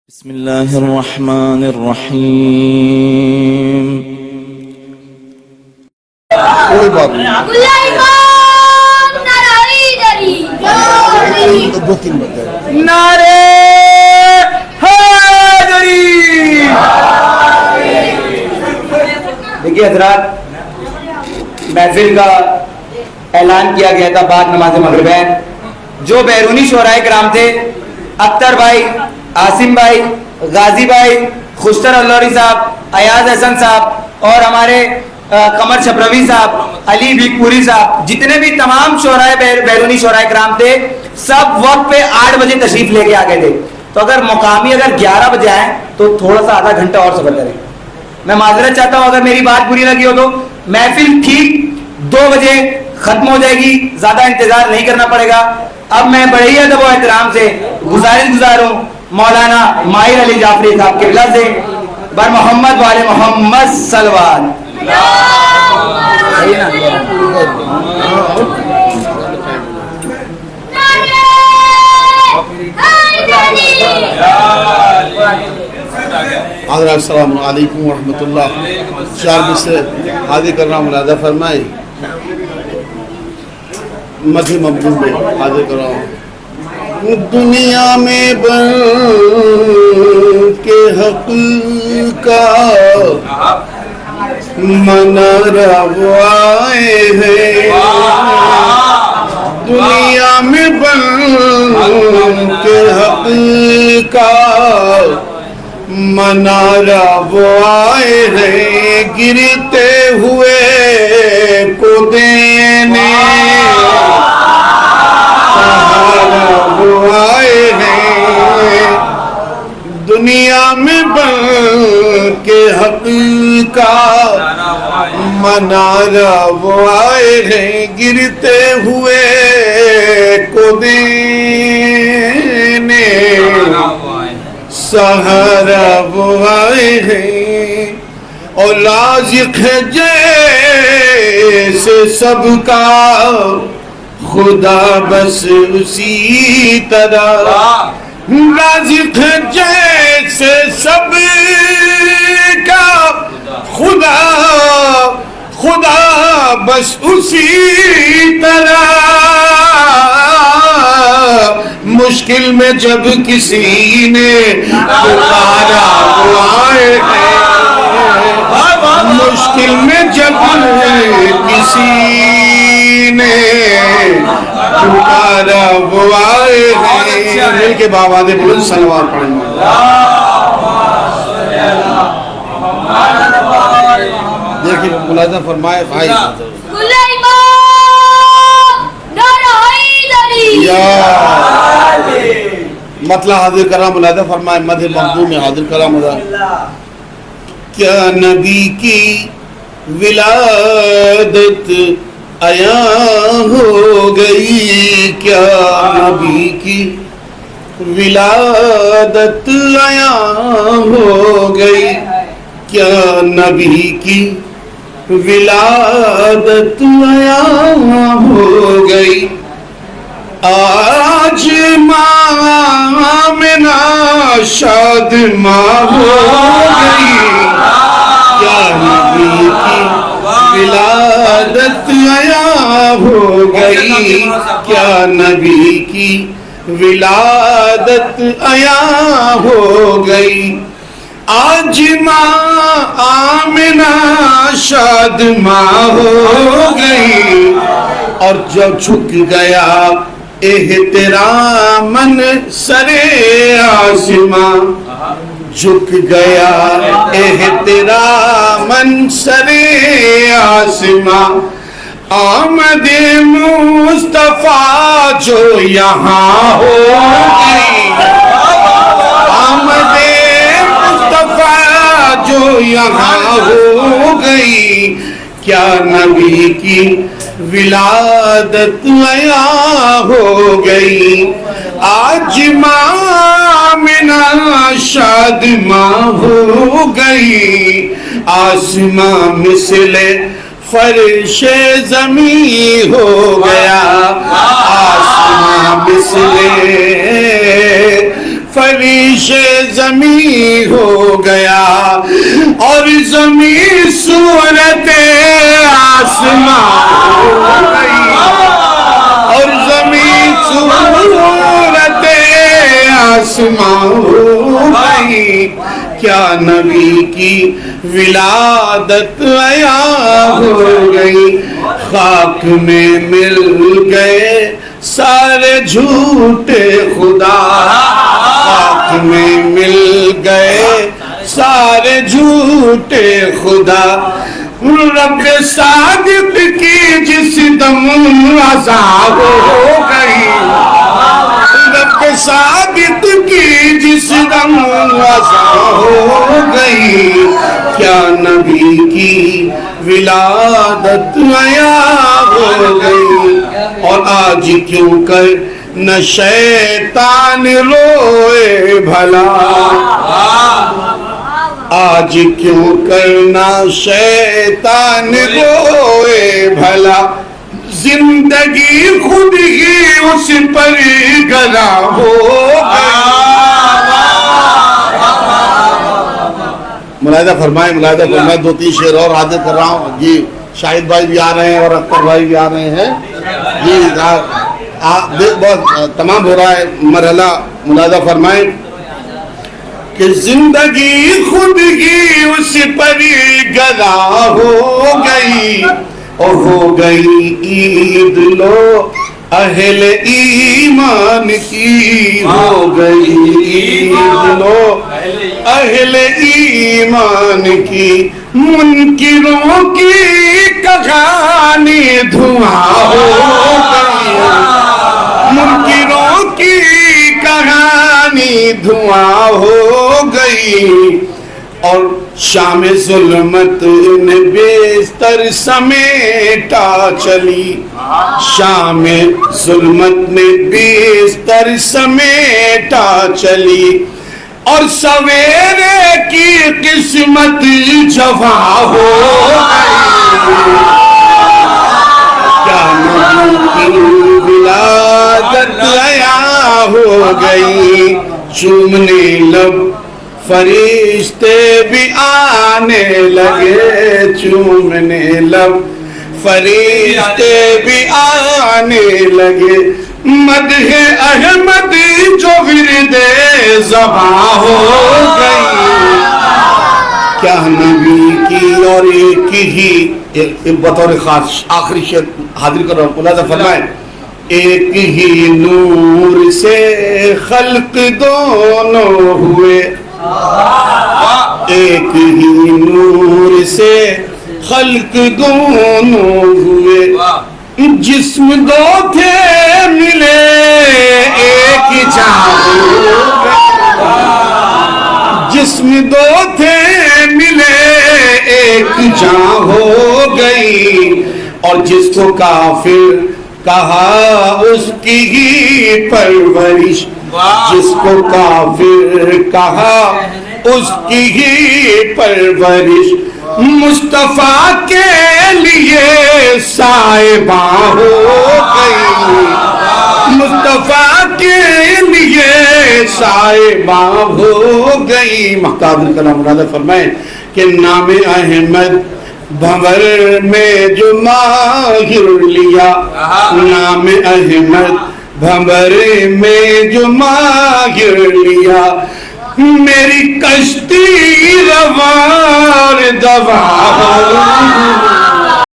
بسم الله الرحمن الرحيم. کوئی بات نہیں. دو تین بات ہے. نعرے حیدری. دیکھیے حضرات، محفل کا اعلان کیا گیا تھا بعد نماز مغربین. جو بیرونی شعراء کرام تھے، اختر بھائی، عاصم بھائی، غازی بھائی، خوشتر اللوری صاحب، ایاز حسن صاحب اور ہمارے قمر چھپروی صاحب، علی بھیک پوری صاحب، جتنے بھی تمام شعراء بیرونی شعراء کرام تھے، سب وقت پہ 8 بجے تشریف لے کے آ گئے تھے. تو اگر مقامی 11 بجے آئیں تو تھوڑا سا آدھا گھنٹہ اور سفر کریں. میں معذرت چاہتا ہوں اگر میری بات بری لگی ہو تو. محفل ٹھیک 2 بجے ختم ہو جائے گی، زیادہ انتظار نہیں کرنا پڑے گا. اب میں بڑے ہی ادب و احترام سے گزاروں مولانا ماہر علی جعفری صاحب کے بلا سے بر محمد والے محمد صلوات. حضرات السلام علیکم ورحمۃ اللہ. 4 بجے سے حاضر کرنا ملاحظہ فرمائے. مدح مقبول میں حاضر کر رہا ہوں. دنیا میں بن کے حق کا منارہ وہ آئے ہیں. دنیا میں بن کے حق کا منارہ وہ آئے ہیں. گرتے ہوئے کو دینے سہارا وہ آئے ہیں. دنیا میں بن کے حق کا منارہ وہ آئے ہیں. گرتے ہوئے کو دینے سہارا وہ آئے ہیں. اور لازق ہے جیسے سب کا خدا بس اسی طرح. لازق ہے جیسے سب کا خدا بس اسی طرح. مشکل میں جب کسی نے پکارا وہ آئے ہیں. مشکل میں جب کسی نے پکارا وہ آئے ہیں. مل کے بابا دے بلند صلوات پڑھیں. دیکھیں ملاحظہ فرمائے بھائی. مطلع حاضر کرا ملاحظہ فرمائے. مدح مقبول میں حاضر کرا ملاحظہ. کیا نبی کی ولادت عیاں ہو گئی. کیا نبی کی ولادت عیاں ہو گئی. کیا نبی کی ولادت عیاں ہو گئی. آج آمنہ شاد ماں ہو گئی. کیا نبی کی ولادت عیاں ہو گئی. کیا نبی کی ولادت عیاں ہو گئی. آج ماں آمنہ شاد ماں ہو گئی. اور جو جھک گیا احتراماً سرے آسماں. جھک گیا احتراماً سرے آسماں. آمد مصطفیٰ جو یہاں ہو گئی. آمد مصطفیٰ جو یہاں ہو گئی. کیا نبی کی ولادت عیاں ہو گئی. آج ماں آمنہ شاد ماں ہو گئی. آسماں مثل فرش زمین ہو گیا. آسماں مثل فریش زمین ہو گیا اور زمین صورت آسمان ہو گئی اور زمین صورت آسمان ہو گئی کیا نبی کی ولادت عیاں ہو گئی خاک میں مل گئے سارے جھوٹے خدا خاک میں مل گئے سارے جھوٹے خدا رب صادق کی جس دم عذاب ہو گئی رب صادق کی جس دم عذاب ہو گئی کیا نبی کی ولادت عیاں ہو گئی اور آج کیوں کر نہ شیطان روئے بھلا آج کیوں کرنا شیطان روئے بھلا زندگی خود ہی اس پر گرا ہو ملاحظہ فرمائے دو تین شعر اور حاضر کر رہا ہوں جی شاہد بھائی بھی آ رہے ہیں اور اختر بھائی بھی آ رہے ہیں جی بہت تمام ہو رہا ہے مرحلہ ملاحظہ فرمائیں کہ زندگی خود ہی اس پر گدا ہو گئی اور ہو گئی عید لو اہل ایمان کی ہو گئی عید لو اہل ایمان کی منکروں کی کہانی دھواں ہو گئی منکروں کی کہانی دھواں ہو گئی اور شام ظلمت نے بستر سمیٹا چلی شام ظلمت نے بستر سمیٹا چلی اور سویرے کی قسمت جواں ہو گئی کیا نبی کی ولادت عیاں ہو گئی چومنے لب فرشتے بھی آنے لگے چومنے لب فرشتے بھی آنے لگے مدح احمد جو ورد زباں ہو گئی کیا نبی کی اور ایک ہی بطور خاص آخری شعر حاضر کرو ملاحظہ فرمائیں ایک ہی نور سے خلق دونوں ہوئے ایک ہی نور سے خلق دونوں ہوئے جسم دو تھے ملے ایک جان جسم دو تھے ملے ایک جان ہو گئی اور جس کو کافر کہا اس کی ہی پرورش جس کو کافر کہا اس کی ہی پرورش مصطفیٰ کے لیے صاحباں ہو گئی مصطفیٰ کے لیے صاحباں ہو گئی محتاج کلام ملاحظہ فرمائیں کہ نام احمد بھنور میں جو ماہر لیا نام احمد بھنور میں جو ماہر لیا میری کشتی روان دوا